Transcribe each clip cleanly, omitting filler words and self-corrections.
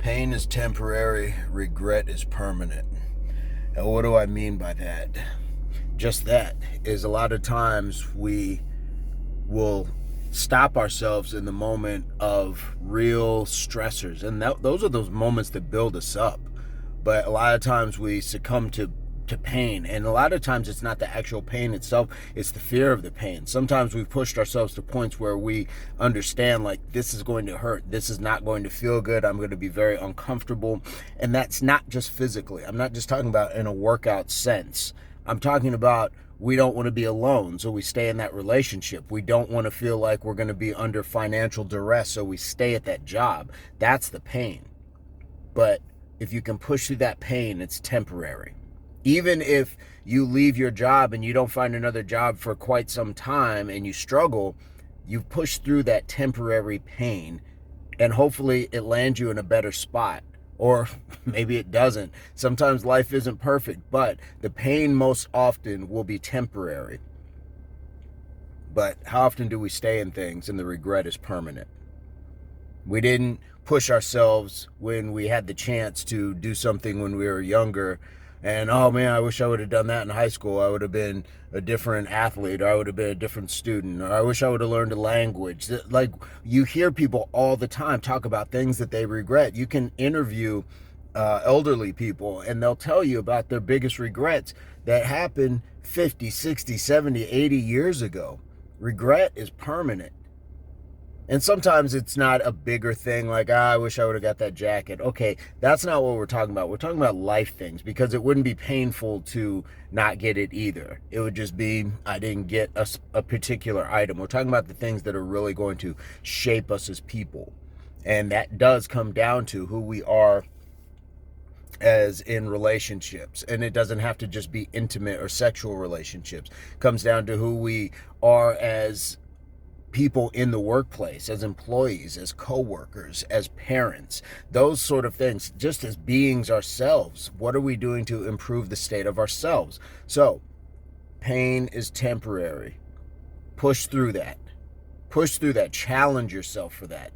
Pain is temporary, regret is permanent. And what do I mean by that? Just that is a lot of times we will stop ourselves in the moment of real stressors. And those are those moments that build us up. But a lot of times we succumb to pain, and a lot of times it's not the actual pain itself, it's the fear of the pain. Sometimes we've pushed ourselves to points where we understand, like, this is going to hurt, this is not going to feel good, I'm going to be very uncomfortable. And that's not just physically. I'm not just talking about in a workout sense. I'm talking about we don't want to be alone, so we stay in that relationship. We don't want to feel like we're going to be under financial duress, so we stay at that job. That's the pain. But if you can push through that pain, it's temporary. Even if you leave your job and you don't find another job for quite some time and you struggle, you've pushed through that temporary pain, and hopefully it lands you in a better spot. Or maybe it doesn't. Sometimes life isn't perfect, but the pain most often will be temporary. But how often do we stay in things and the regret is permanent? We didn't push ourselves when we had the chance to do something when we were younger. And, oh man, I wish I would have done that in high school. I would have been a different athlete, or I would have been a different student, or I wish I would have learned a language. Like, you hear people all the time talk about things that they regret. You can interview elderly people, and they'll tell you about their biggest regrets that happened 50, 60, 70, 80 years ago. Regret is permanent. And sometimes it's not a bigger thing like, I wish I would have got that jacket. Okay, that's not what we're talking about. We're talking about life things, because it wouldn't be painful to not get it either. It would just be, I didn't get a particular item. We're talking about the things that are really going to shape us as people. And that does come down to who we are as in relationships. And it doesn't have to just be intimate or sexual relationships. It comes down to who we are as people in the workplace, as employees, as co-workers, as parents, those sort of things, just as beings ourselves. What are we doing to improve the state of ourselves? So pain is temporary. Push through that. Push through that. Challenge yourself for that.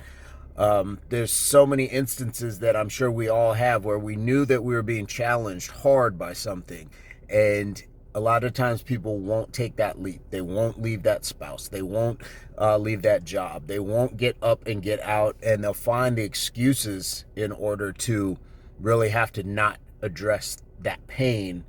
There's so many instances that I'm sure we all have where we knew that we were being challenged hard by something, and a lot of times people won't take that leap. They won't leave that spouse. They won't leave that job. They won't get up and get out, and they'll find the excuses in order to really have to not address that pain,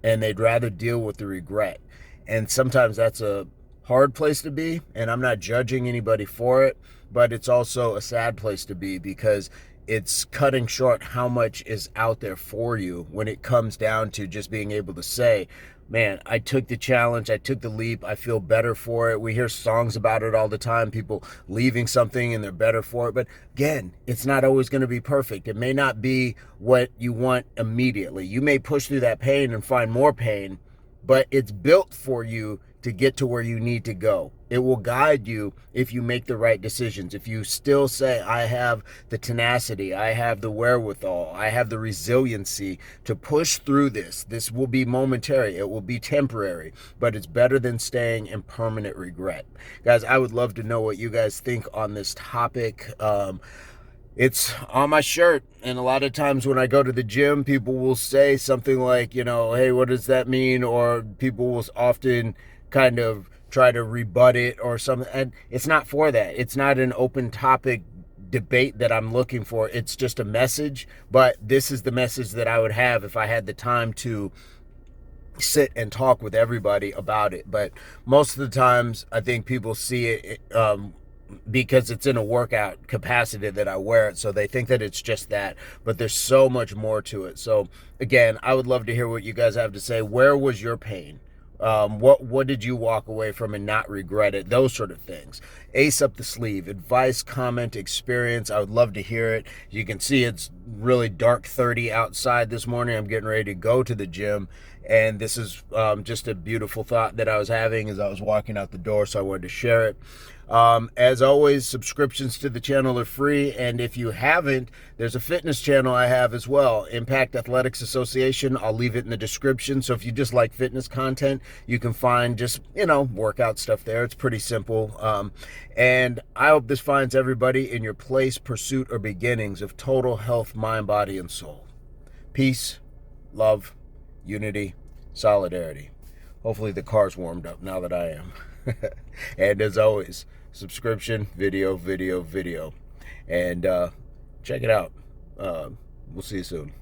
and they'd rather deal with the regret. And sometimes that's a hard place to be, and I'm not judging anybody for it, but it's also a sad place to be, because it's cutting short how much is out there for you when it comes down to just being able to say, man, I took the challenge, I took the leap, I feel better for it. We hear songs about it all the time, people leaving something and they're better for it. But again, it's not always going to be perfect. It may not be what you want immediately. You may push through that pain and find more pain, but it's built for you to get to where you need to go. It will guide you if you make the right decisions. If you still say, I have the tenacity, I have the wherewithal, I have the resiliency to push through this. This will be momentary. It will be temporary, but it's better than staying in permanent regret. Guys, I would love to know what you guys think on this topic. It's on my shirt, and a lot of times when I go to the gym, people will say something like, hey, what does that mean? Or people will often kind of try to rebut it or something. And it's not for that. It's not an open topic debate that I'm looking for. It's just a message. But this is the message that I would have if I had the time to sit and talk with everybody about it. But most of the times I think people see it because it's in a workout capacity that I wear it, so they think that it's just that, but there's so much more to it. So again, I would love to hear what you guys have to say. Where was your pain? What did you walk away from and not regret it? Those sort of things. Ace up the sleeve. Advice, comment, experience. I would love to hear it. You can see it's really dark 30 outside this morning. I'm getting ready to go to the gym, and this is just a beautiful thought that I was having as I was walking out the door, so I wanted to share it. As always, subscriptions to the channel are free, and if you haven't, there's a fitness channel I have as well, Impact Athletics Association. I'll leave it in the description, so if you just like fitness content, you can find just, workout stuff there. It's pretty simple. And I hope this finds everybody in your place, pursuit, or beginnings of total health, mind, body, and soul. Peace, love, unity, solidarity. Hopefully the car's warmed up now that I am. And as always, subscription, video. And check it out. We'll see you soon.